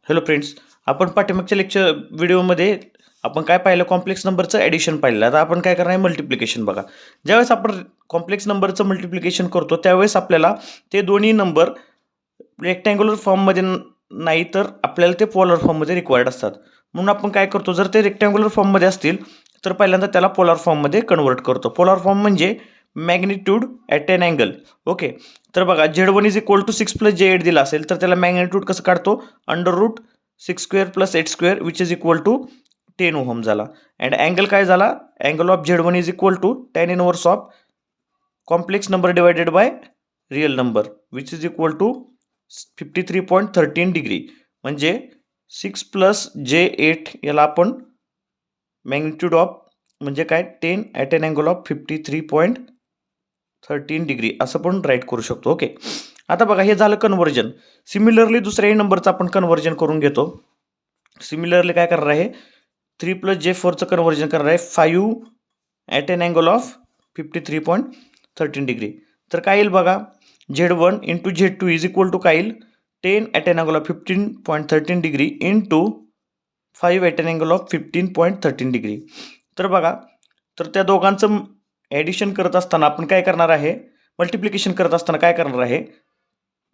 Hello friends, आपण पाठीमागच्या lecture व्हिडिओमध्ये आपण काय पाहिलं, कॉम्प्लेक्स नंबरचं ॲडिशन पाहिलं. आता आपण काय करणार आहे, मल्टिप्लिकेशन. बघा, ज्यावेळेस आपण कॉम्प्लेक्स नंबरचं मल्टिप्लिकेशन करतो त्यावेळेस आपल्याला ते दोन्ही नंबर रेक्टँग्युलर फॉर्ममध्ये नाही तर आपल्याला ते पोलर फॉर्ममध्ये रिक्वायर्ड असतात. म्हणून आपण काय करतो, जर ते रेक्टँग्युलर फॉर्ममध्ये असतील तर पहिल्यांदा त्याला पोलर फॉर्ममध्ये कन्वर्ट करतो. पोलर फॉर्म म्हणजे magnitude at an angle. Okay, तर बघा Z1 is equal to 6 + J8 दिला असेल तर त्याला मॅग्निट्यूड कसं काढतो, √6² + 8² which is equal to 10 ohm झाला. अँड अँगल काय झाला, angle of Z1 is equal to tan inverse of complex number divided by real number which is equal to 53.13 degree. म्हणजे 6 + J8 याला आपण मॅग्निट्यूड ऑफ म्हणजे काय 10 at an angle of 53.13 degree असं पण राईट करू शकतो. ओके, आता बघा हे झालं कन्वर्जन. सिमिलरली दुसऱ्याही नंबरचं आपण कन्वर्जन करून घेतो. सिमिलरली काय करणार आहे, 3 + J4चं कन्वर्जन करणार आहे 5 at an angle of 53.13 degree. तर काय येईल बघा, Z1 × Z2 is equal to काय येईल, 10 at an angle of 15.13 degree into 5 at an angle of 15.13 degree. तर बघा, तर त्या दोघांचं ॲडिशन करत असताना आपण काय करणार आहे, मल्टिप्लिकेशन करत असताना काय करणार आहे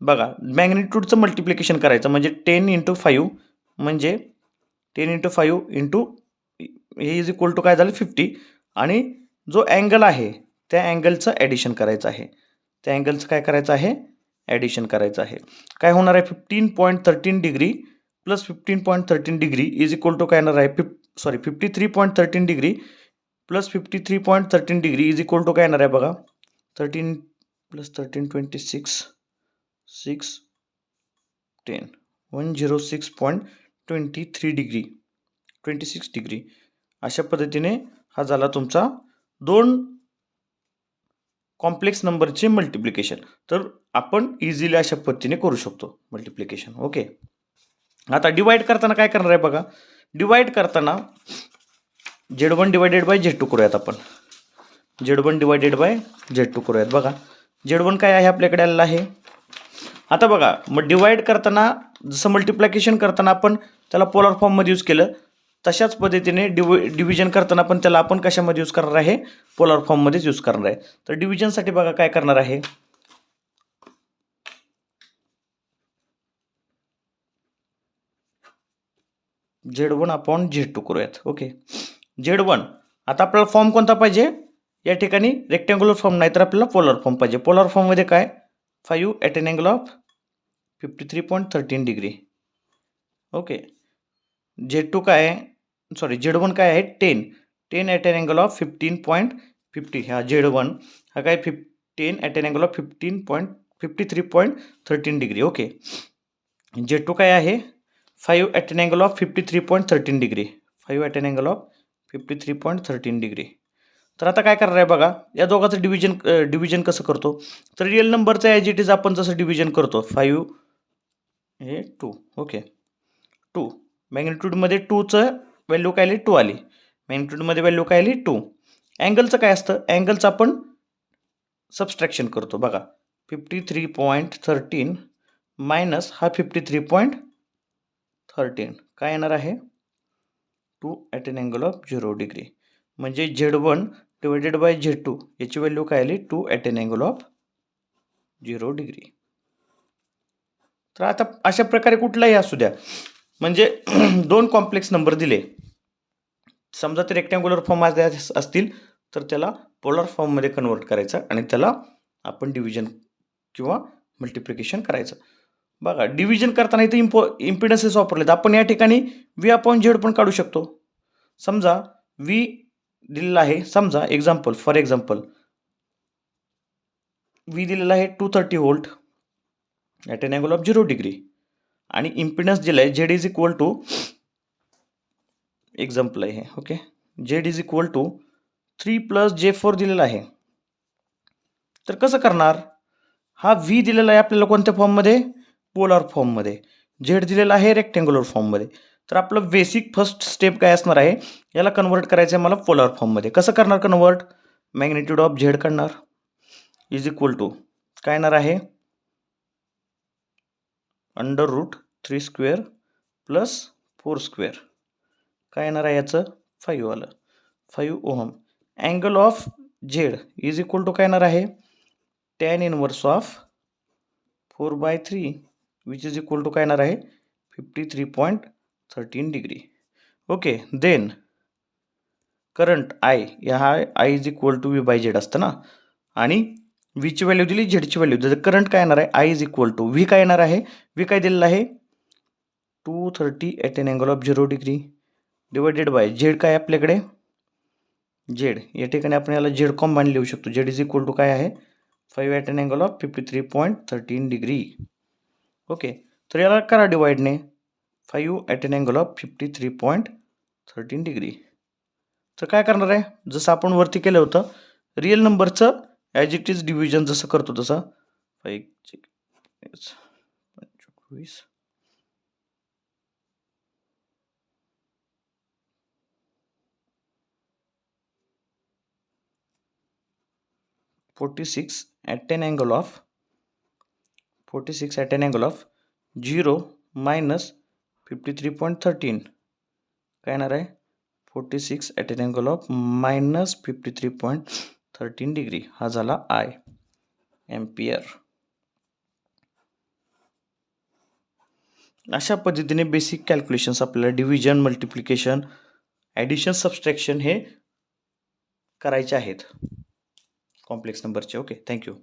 बघा, मॅग्निट्यूडचं मल्टिप्लिकेशन करायचं म्हणजे 10 × 5 म्हणजे 10 × 5 इंटू हे इज इक्वल टू काय झालं 50. आणि जो अँगल आहे त्या अँगलचं ॲडिशन करायचं आहे. त्या अँगलचं काय करायचं आहे, ॲडिशन करायचं आहे. काय होणार आहे, 15.13 degree plus 15.13 degree is equal to काय येणार आहे, 53.13 degree plus 53.13 degree is equal to काय येणार आहे बघा, 13 + 13 26 6 10 106.23 डिग्री 26 डिग्री. अशा पद्धतीने हा झाला तुमचा दोन कॉम्प्लेक्स नंबरचे मल्टिप्लिकेशन. तर आपण इझिली अशा पद्धतीने करू शकतो मल्टिप्लिकेशन. ओके, आता डिवाइड करताना काय करणार आहे बघा, डिवाइड करताना Z1 डिवायडेड बाय Z2 करूयात आपण. Z1 डिवायडेड बाय Z2 करूयात. बघा, Z1 काय आहे आपल्याकडे आलेला आहे. आता बघा, मग डिवाइड करताना जसं मल्टिप्लिकेशन करताना आपण त्याला पोलर फॉर्ममध्ये यूज केलं, तशाच पद्धतीने डिव्हिजन करताना पण त्याला आपण कशामध्ये यूज करणार आहे, पोलर फॉर्ममध्येच यूज करणार आहे. तर डिव्हिजनसाठी बघा काय करणार आहे, Z1/Z2 करूयात. ओके, Z1 आता आपल्याला फॉर्म कोणता पाहिजे, या ठिकाणी रेक्टँग्युलर फॉर्म नाही तर आपल्याला पोलर फॉर्म पाहिजे. पोलर फॉर्ममध्ये काय 5 at an angle of 53.13 degree. Okay, Z2 काय आहे, Z1 काय आहे 10 ॲट एन अँगल ऑफ 15.50. हा Z1 हा काय 10 at an angle of 53.13 degree. Okay, Z2 काय आहे 5 at an angle of 53.13 degree. 5 at an angle of 53.13 degree. तर आता काय करणार आहे बघा, या दोघांचं डिव्हिजन कसं करतो, तर रिअल नंबरचं ॲज इट इज आपण जसं डिव्हिजन करतो 5 हे 2. ओके, 2 मॅग्निट्यूडमध्ये 2चं व्हॅल्यू काय आली 2 आली, मॅग्निट्यूडमध्ये व्हॅल्यू काय आली 2. अँगलचं काय असतं, अँगलचं आपण सबस्ट्रॅक्शन करतो. बघा, 53.13 मायनस हा 53.13 काय येणार आहे 2 at an angle of 0 degree. म्हणजे Z1 डिवायडेड बाय Z2 याची व्हॅल्यू काय आली 2 at an angle of 0 degree. तर आता अशा प्रकारे कुठलाही असू द्या, म्हणजे दोन कॉम्प्लेक्स नंबर दिले, समजा ते रेक्टँग्युलर फॉर्म असतील तर त्याला पोलर फॉर्ममध्ये कन्वर्ट करायचं आणि त्याला आपण डिव्हिजन किंवा मल्टिप्लिकेशन करायचं. बघा, डिव्हिजन करताना इथे इम्पिडन्सेस वापरलेत. आपण या ठिकाणी V/Z पण काढू शकतो. समजा V दिलेला आहे, समजा फॉर एक्झाम्पल V दिलेला आहे 230 volt at an angle of 0 degree आणि इम्पिडन्स दिला आहे Z is equal to example आहे. Okay, Z is equal to 3 + J4 दिलेला आहे. तर कसं करणार, हा V दिलेला आहे आपल्याला कोणत्या फॉर्ममध्ये, पोलर फॉर्ममध्ये. Z दिलेला आहे रेक्टँग्युलर फॉर्ममध्ये. तर आपलं बेसिक फर्स्ट स्टेप काय असणार आहे, याला कन्वर्ट करायचं आहे मला पोलर फॉर्ममध्ये. कसं करणार कन्वर्ट, मॅग्निट्यूड ऑफ Z करणार इज इक्वल टू काय येणार आहे, √3² प्लस 4 स्क्वेअर काय येणार आहे याचं 5 आलं 5 ohm. Angle of Z is equal to काय येणार आहे tan inverse of 4/3 which is equal to काय येणार आहे 53.13 degree. Okay. Then current I हा I is equal to V by Z असतं ना आणि व्हीची व्हॅल्यू दिली झेडची व्हॅल्यू दिली. करंट काय येणार आहे I is equal to V काय येणार आहे व्ही काय दिलेलं आहे 230 at an angle of 0 degree divided by Z काय आपल्याकडे झेड या ठिकाणी आपण याला झेड कॉम्बाईन लिहू शकतो. झेड इज इक्वल टू काय आहे 5 at an angle of 53.13 degree. Okay. तर याला करा डिवाइडने 5 at an angle of 53.13 degree. तर काय करणार आहे जसं आपण वरती केलं होतं रिअल नंबरचं ॲज इट इज डिव्हिजन जसं करतो तसं 5 25 46 at an angle of 46 at an angle of 0 minus 53.13 काय येणार आहे 46 at an angle of minus 53.13 degree हा झाला आय एम्पियर. अशा पद्धतीने बेसिक कॅल्क्युलेशन्स आपल्याला डिव्हिजन मल्टिप्लिकेशन ॲडिशन सबस्ट्रॅक्शन हे करायचे आहेत कॉम्प्लेक्स नंबरचे. ओके. थँक्यू.